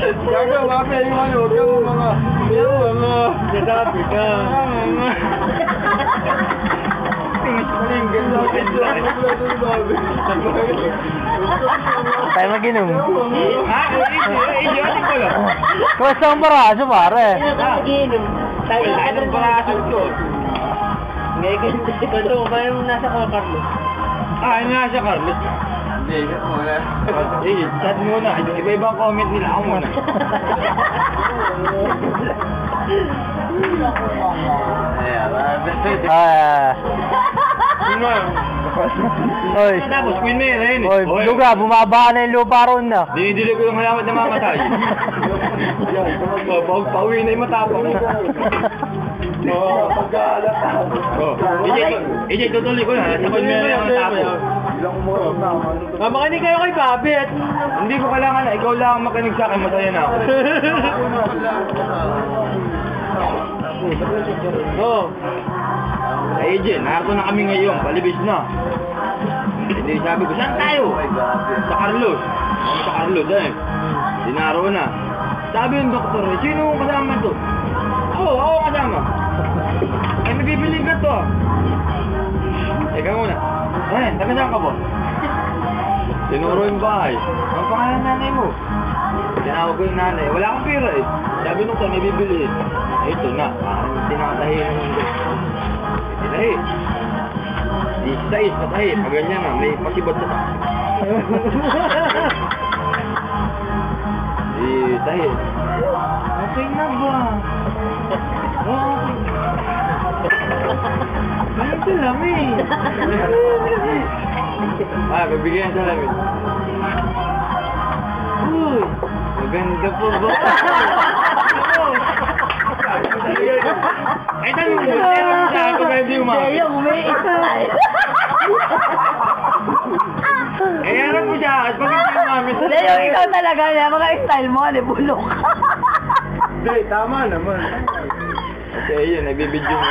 Gago, mapay yung ano, yung mga nasabi ka. Tayo mag-inom. Ha? Idiotic ko lang. Kumusta ang baraso, pare? Mag-inom. Tayo ng baraso ko. Ngayon, ito ba yung nasa Carlos? Ano nasa Carlos? Hindi, muna. Sige, chat muna. Iba-ibang comment nila. Ako muna. Oy. Tapos, queen mo yun. Oy, luga, bumaba na yung lupa ron na. Dinidili ko yung halamat na mamatay. Pauwi na yung matapang. EJ, tutuloy ko na. Sabay mo yung matapang. Mamakinig kayo kay Babet. Hindi ko kailangan na. Ikaw lang makinig sa akin. Masaya na ako. Oo. EJ, narito na kami ngayon. Palibis na. Hindi sabi ko, saan tayo? Sa Carlos. Sa Carlos, dinaro na. Sabi yung doktor, sino kasama to? Ako kasama. Ay, nabibiling ka to. Teka muna. Taga saan ka po? Tinuro yung bahay. Ang pangalan ng nanay mo? Tinawag ko yung nanay. Wala akong pera eh. Sabi nung may bibili. Ito na. Tinatahi ng mundo. Tinahi. Patahi. Pag ganyan na, may pasibot sa tahi. Okay na ba? Okay. Ganyan sa lamin. Pagbigyan sa lamin. Uy, maganda po ba? Ay, tanong mo. Saan ko pwede umaki? Yung may isa. Harap mo siya. At bakit yung umami? Yung ikaw talaga na mga style mo, bulok. Hindi, tama naman. Okay, yun. Nagbibidyo mo.